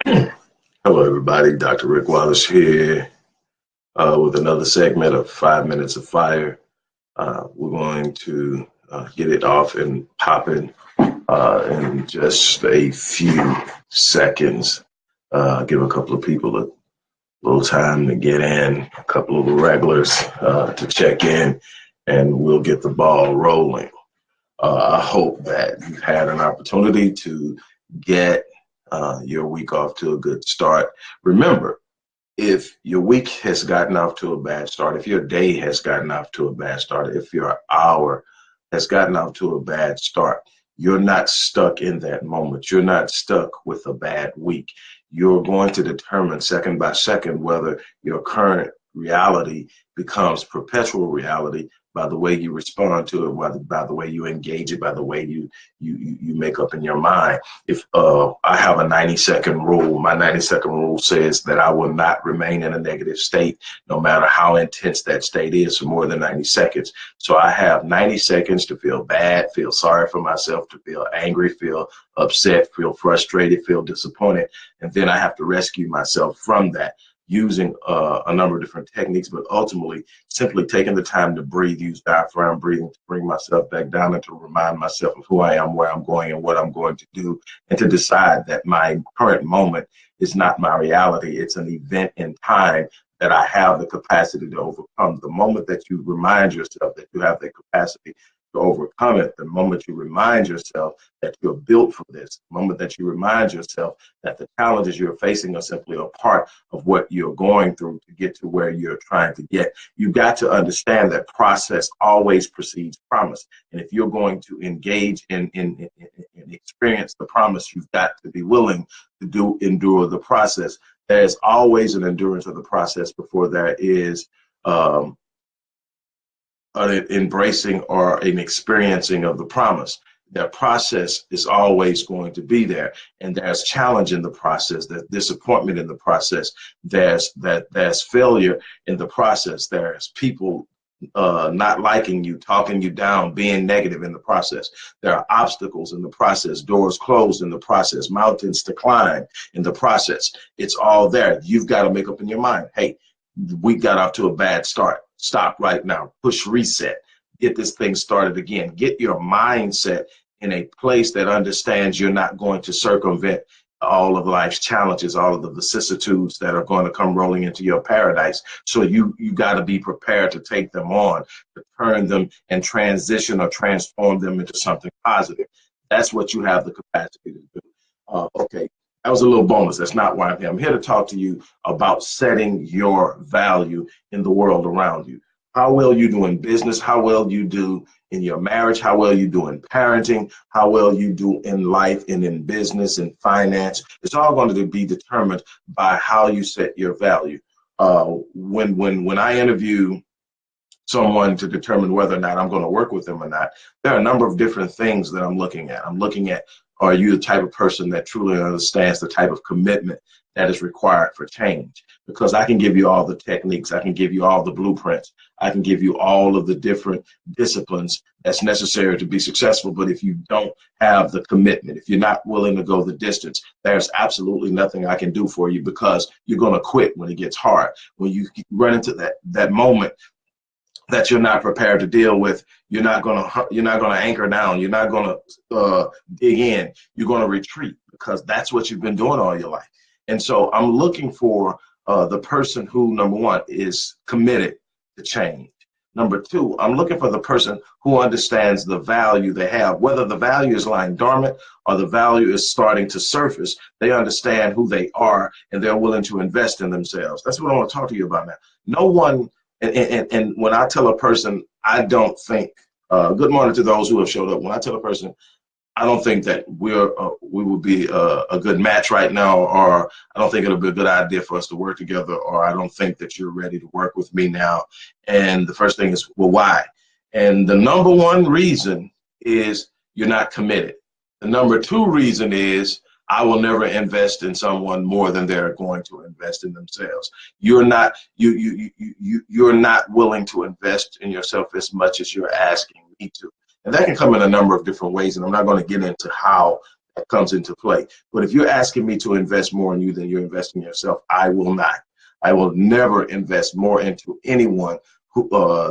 Hello, everybody. Dr. Rick Wallace here with another segment of 5 Minutes of Fire. We're going to get it off and popping in just a few seconds. Give a couple of people a little time to get in, a couple of the regulars to check in, and we'll get the ball rolling. I hope that you've had an opportunity to get your week off to a good start. Remember, if your week has gotten off to a bad start, if your day has gotten off to a bad start, if your hour has gotten off to a bad start, you're not stuck in that moment. You're not stuck with a bad week. You're going to determine second by second whether your current reality becomes perpetual reality by the way you respond to it, by the way you engage it, by the way you make up in your mind. If I have a 90-second rule, my 90-second rule says that I will not remain in a negative state, no matter how intense that state is, for more than 90 seconds. So I have 90 seconds to feel bad, feel sorry for myself, to feel angry, feel upset, feel frustrated, feel disappointed, and then I have to rescue myself from that using a number of different techniques, but ultimately simply taking the time to breathe, use diaphragm breathing to bring myself back down and to remind myself of who I am, where I'm going, and what I'm going to do, and to decide that my current moment is not my reality. It's an event in time that I have the capacity to overcome. The moment that you remind yourself that you have the capacity to overcome it, the moment you remind yourself that you're built for this, the moment that you remind yourself that the challenges you're facing are simply a part of what you're going through to get to where you're trying to get. You got to understand that process always precedes promise. And if you're going to engage in experience the promise, you've got to be willing to endure the process. There's always an endurance of the process before there is an embracing or an experiencing of the promise. That process is always going to be there, and there's challenge in the process, there's disappointment in the process, there's failure in the process, there's people not liking you, talking you down, being negative in the process. There are obstacles in the process, doors closed in the process, mountains to climb in the process. It's all there. You've got to make up in your mind, hey, we got off to a bad start. Stop right now. Push reset. Get this thing started again. Get your mindset in a place that understands you're not going to circumvent all of life's challenges, all of the vicissitudes that are going to come rolling into your paradise. So you got to be prepared to take them on, to turn them and transition or transform them into something positive. That's what you have the capacity to do. Okay, that was a little bonus. That's not why I'm here. I'm here to talk to you about setting your value in the world around you. How well you do in business, how well you do in your marriage, how well you do in parenting, how well you do in life and in business and finance. It's all going to be determined by how you set your value. When I interview someone to determine whether or not I'm going to work with them or not, there are a number of different things that I'm looking at. I'm looking at, are you the type of person that truly understands the type of commitment that is required for change? Because I can give you all the techniques, I can give you all the blueprints, I can give you all of the different disciplines that's necessary to be successful. But if you don't have the commitment, if you're not willing to go the distance, there's absolutely nothing I can do for you, because you're going to quit when it gets hard. When you run into that moment that you're not prepared to deal with, you're not gonna anchor down, you're not gonna dig in, you're gonna retreat, because that's what you've been doing all your life. And so I'm looking for the person who, number one, is committed to change. Number two, I'm looking for the person who understands the value they have, whether the value is lying dormant or the value is starting to surface. They understand who they are and they're willing to invest in themselves. That's what I want to talk to you about now. No one. And when I tell a person, I don't think, good morning to those who have showed up. When I tell a person, I don't think that we will be a good match right now, or I don't think it'll be a good idea for us to work together, or I don't think that you're ready to work with me now. And the first thing is, well, why? And the number one reason is you're not committed. The number two reason is, I will never invest in someone more than they're going to invest in themselves. You're not willing to invest in yourself as much as you're asking me to. And that can come in a number of different ways, and I'm not going to get into how that comes into play. But if you're asking me to invest more in you than you're investing in yourself, I will not. I will never invest more into anyone who,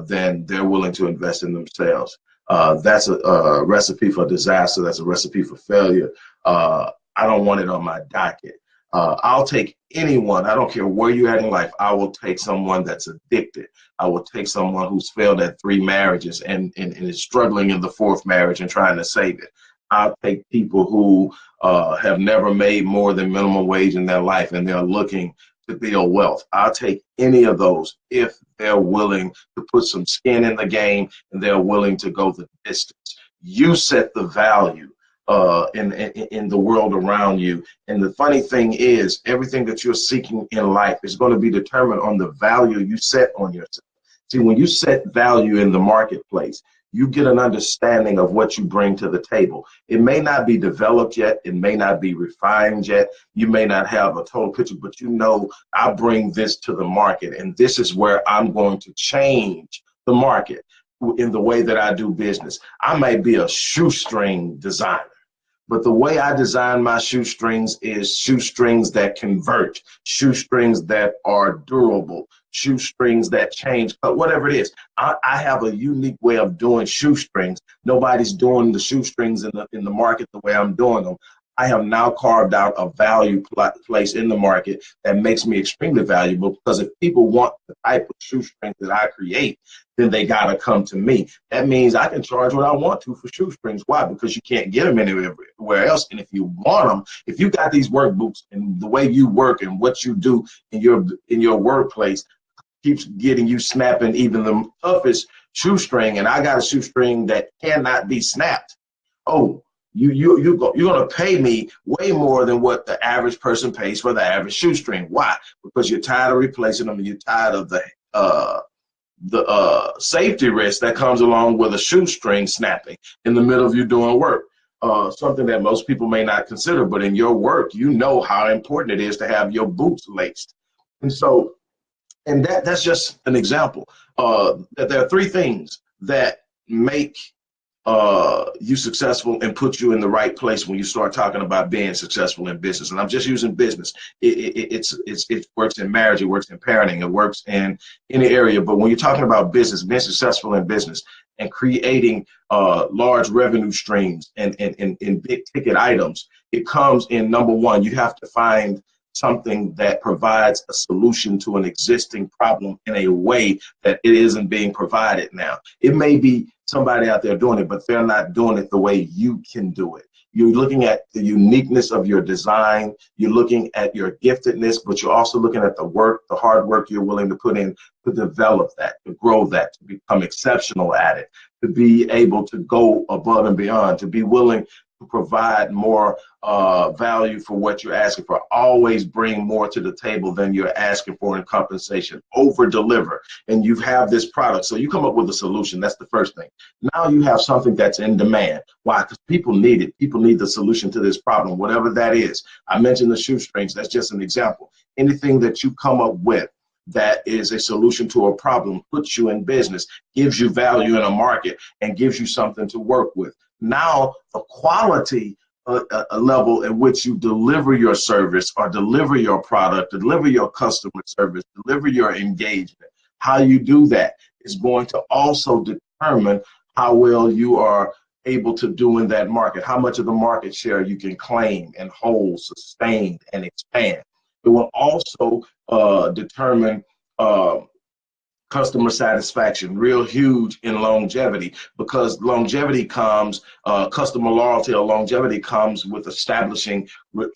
than they're willing to invest in themselves. That's a recipe for disaster. That's a recipe for failure. I don't want it on my docket. I'll take anyone. I don't care where you're at in life. I will take someone that's addicted. I will take someone who's failed at 3 marriages and is struggling in the 4th marriage and trying to save it. I'll take people who have never made more than minimum wage in their life and they're looking to build wealth. I'll take any of those if they're willing to put some skin in the game and they're willing to go the distance. You set the value in the world around you. And the funny thing is, everything that you're seeking in life is going to be determined on the value you set on yourself. See, when you set value in the marketplace, you get an understanding of what you bring to the table. It may not be developed yet. It may not be refined yet. You may not have a total picture, but you know, I bring this to the market, and this is where I'm going to change the market in the way that I do business. I might be a shoestring designer, but the way I design my shoestrings is shoestrings that convert, shoestrings that are durable, shoestrings that change, but whatever it is. I have a unique way of doing shoestrings. Nobody's doing the shoestrings in the market the way I'm doing them. I have now carved out a value place in the market that makes me extremely valuable, because if people want the type of shoestrings that I create, then they got to come to me. That means I can charge what I want to for shoestrings. Why? Because you can't get them anywhere else. And if you want them, if you got these work boots and the way you work and what you do in your workplace keeps getting you snapping even the toughest shoestring, and I got a shoestring that cannot be snapped, oh, you're going to pay me way more than what the average person pays for the average shoestring. Why? Because you're tired of replacing them, and you're tired of the safety risk that comes along with a shoestring snapping in the middle of you doing work. Something that most people may not consider, but in your work, you know how important it is to have your boots laced. And so, and that's just an example. That there are 3 things that make you successful and put you in the right place when you start talking about being successful in business. And I'm just using business. It works in marriage, it works in parenting, it works in any area. But when you're talking about business, being successful in business and creating large revenue streams and big ticket items, it comes in, number 1, you have to find something that provides a solution to an existing problem in a way that it isn't being provided now. It may be somebody out there doing it, but they're not doing it the way you can do it. You're looking at the uniqueness of your design. You're looking at your giftedness, but you're also looking at the work, the hard work you're willing to put in to develop that, to grow that, to become exceptional at it, to be able to go above and beyond, to be willing to provide more value for what you're asking for. Always bring more to the table than you're asking for in compensation. Over deliver. And you have this product. So you come up with a solution. That's the first thing. Now you have something that's in demand. Why? Because people need it. People need the solution to this problem, whatever that is. I mentioned the shoestrings. That's just an example. Anything that you come up with that is a solution to a problem puts you in business, gives you value in a market, and gives you something to work with. Now, the quality level at which you deliver your service or deliver your product, deliver your customer service, deliver your engagement, how you do that is going to also determine how well you are able to do in that market, how much of the market share you can claim and hold, sustain, and expand. It will also determine customer satisfaction, real huge in longevity, because longevity comes, customer loyalty or longevity comes with establishing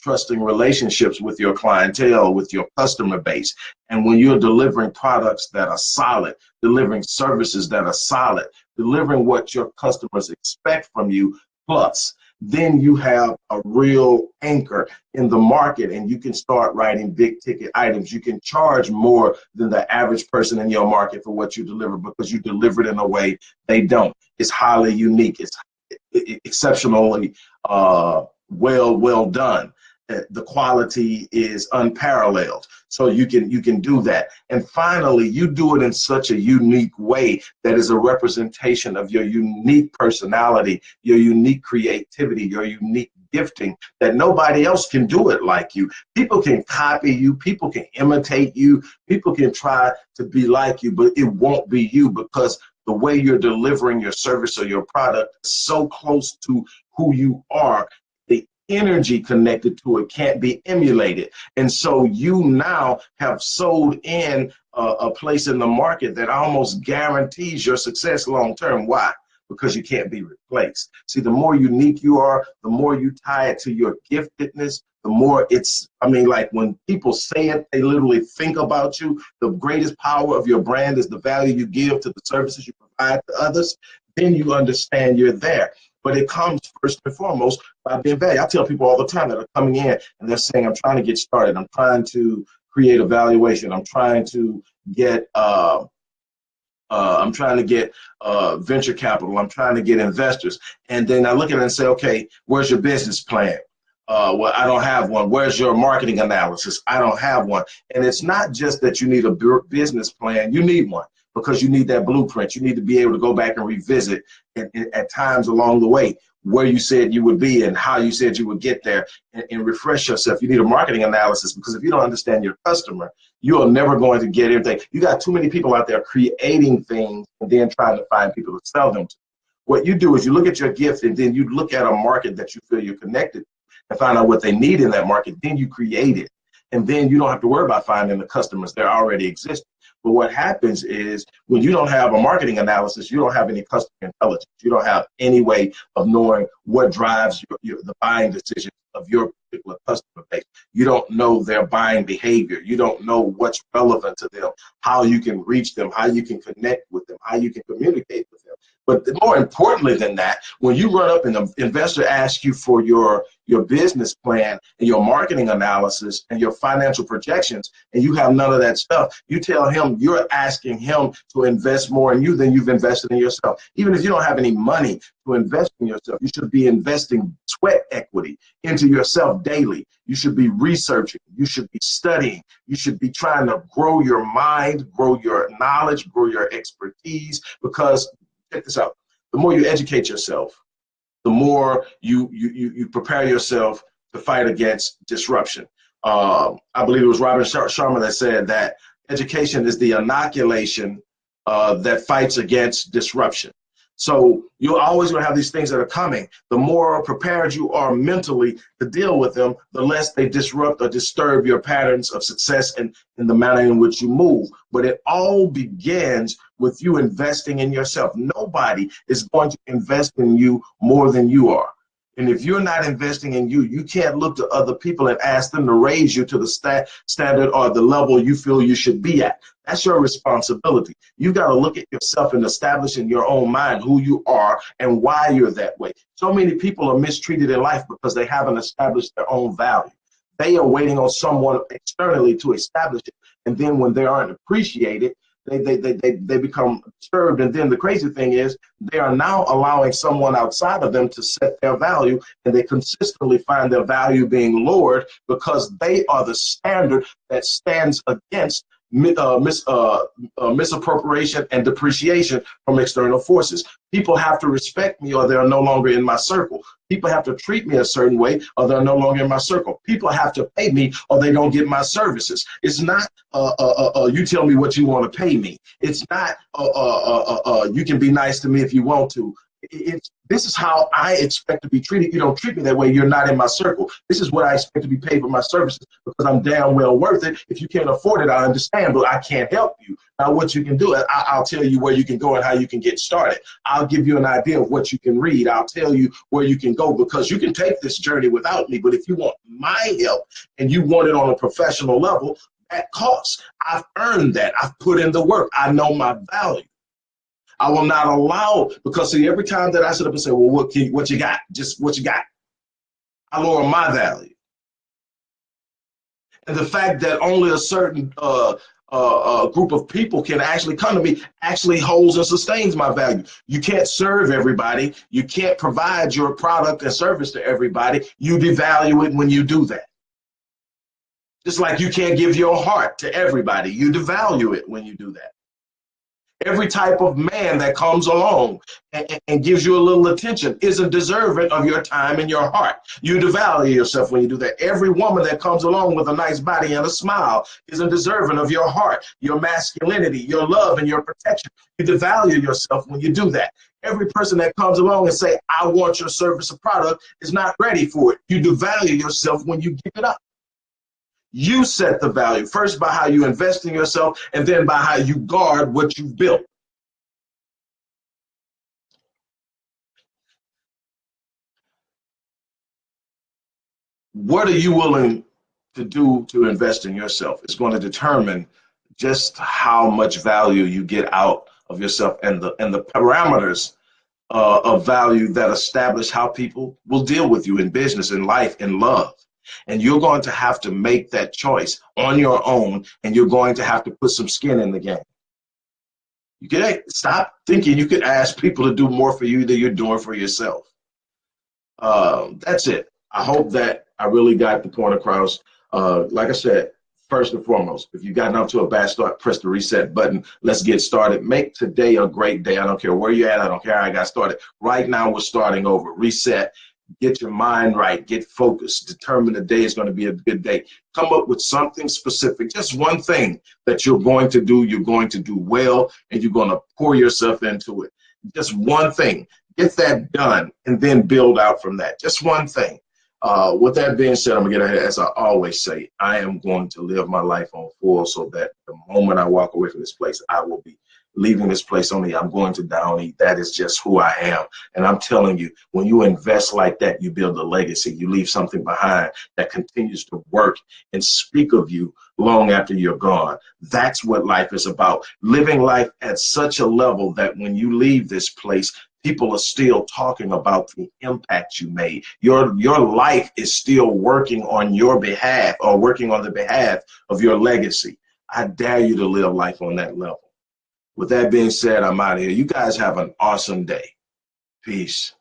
trusting relationships with your clientele, with your customer base. And when you're delivering products that are solid, delivering services that are solid, delivering what your customers expect from you, plus, then you have a real anchor in the market, and you can start writing big ticket items. You can charge more than the average person in your market for what you deliver, because you deliver it in a way they don't. It's highly unique. It's exceptionally well done. the quality is unparalleled. So you can do that. And finally, you do it in such a unique way that is a representation of your unique personality, your unique creativity, your unique gifting, that nobody else can do it like you. People can copy you, people can imitate you, people can try to be like you, but it won't be you, because the way you're delivering your service or your product is so close to who you are. The energy connected to it can't be emulated. And so you now have sold in a place in the market that almost guarantees your success long term. Why? Because you can't be replaced. See, the more unique you are, the more you tie it to your giftedness, the more it's, I mean, like when people say it, they literally think about you. The greatest power of your brand is the value you give to the services you provide to others. Then you understand you're there. But it comes first and foremost by being valued. I tell people all the time that are coming in and they're saying, I'm trying to get started. I'm trying to create a valuation. I'm trying to get venture capital. I'm trying to get investors. And then I look at it and say, okay, where's your business plan? Well, I don't have one. Where's your marketing analysis? I don't have one. And it's not just that you need a business plan. You need one, because you need that blueprint. You need to be able to go back and revisit at times along the way where you said you would be and how you said you would get there, and refresh yourself. You need a marketing analysis, because if you don't understand your customer, you are never going to get everything. You got too many people out there creating things and then trying to find people to sell them to. What you do is you look at your gift, and then you look at a market that you feel you're connected to and find out what they need in that market. Then you create it. And then you don't have to worry about finding the customers. They're already existing. But what happens is when you don't have a marketing analysis, you don't have any customer intelligence. You don't have any way of knowing what drives the buying decisions of your particular customer base. You don't know their buying behavior. You don't know what's relevant to them, how you can reach them, how you can connect with them, how you can communicate with them. But more importantly than that, when you run up and the investor asks you for your business plan and your marketing analysis and your financial projections, and you have none of that stuff, you tell him you're asking him to invest more in you than you've invested in yourself. Even if you don't have any money to invest in yourself, you should be investing sweat equity into yourself daily. You should be researching. You should be studying. You should be trying to grow your mind, grow your knowledge, grow your expertise, because check this out. The more you educate yourself, the more you prepare yourself to fight against disruption. I believe it was Robin Sharma that said that education is the inoculation that fights against disruption. So you're always going to have these things that are coming. The more prepared you are mentally to deal with them, the less they disrupt or disturb your patterns of success and in the manner in which you move. But it all begins with you investing in yourself. Nobody is going to invest in you more than you are. And if you're not investing in you, you can't look to other people and ask them to raise you to the standard or the level you feel you should be at. That's your responsibility. You got to look at yourself and establish in your own mind who you are and why you're that way. So many people are mistreated in life because they haven't established their own value. They are waiting on someone externally to establish it. And then when they aren't appreciated, they become disturbed. And then the crazy thing is they are now allowing someone outside of them to set their value, and they consistently find their value being lowered because they are the standard that stands against misappropriation and depreciation from external forces. People have to respect me or they're no longer in my circle. People have to treat me a certain way or they're no longer in my circle. People have to pay me or they don't get my services. It's not you tell me what you want to pay me. It's not you can be nice to me if you want to. This is how I expect to be treated. You don't treat me that way, you're not in my circle. This is what I expect to be paid for my services because I'm damn well worth it. If you can't afford it, I understand, but I can't help you. Now, what you can do, I'll tell you where you can go and how you can get started. I'll give you an idea of what you can read. I'll tell you where you can go because you can take this journey without me, but if you want my help and you want it on a professional level, that costs. I've earned that. I've put in the work. I know my value. I will not allow, because see, every time that I sit up and say, well, what you got? Just what you got. I lower my value. And the fact that only a certain group of people can actually come to me actually holds and sustains my value. You can't serve everybody. You can't provide your product and service to everybody. You devalue it when you do that. Just like you can't give your heart to everybody. You devalue it when you do that. Every type of man that comes along and gives you a little attention isn't deserving of your time and your heart. You devalue yourself when you do that. Every woman that comes along with a nice body and a smile isn't deserving of your heart, your masculinity, your love, and your protection. You devalue yourself when you do that. Every person that comes along and say, I want your service or product is not ready for it. You devalue yourself when you give it up. You set the value first by how you invest in yourself and then by how you guard what you've built. What are you willing to do to invest in yourself? It's going to determine just how much value you get out of yourself and the parameters of value that establish how people will deal with you in business, in life, in love. And you're going to have to make that choice on your own, and you're going to have to put some skin in the game. You can stop thinking you could ask people to do more for you than you're doing for yourself. That's it. I hope that I really got the point across. Like I said, first and foremost, if you've gotten off to a bad start, press the reset button. Let's get started. Make today a great day. I don't care where you're at. I don't care how I got started. Right now, we're starting over. Reset. Get your mind right. Get focused. Determine the day is going to be a good day. Come up with something specific, just one thing that you're going to do well, and you're going to pour yourself into it. Just one thing. Get that done, and then build out from that. Just one thing. With that being said, I'm going to get ahead. As I always say, I am going to live my life on full so that the moment I walk away from this place, I will be leaving this place only. I'm going to down eat. That is just who I am. And I'm telling you, when you invest like that, you build a legacy. You leave something behind that continues to work and speak of you long after you're gone. That's what life is about. Living life at such a level that when you leave this place, people are still talking about the impact you made. Your life is still working on your behalf, or working on the behalf of your legacy. I dare you to live life on that level. With that being said, I'm out of here. You guys have an awesome day. Peace.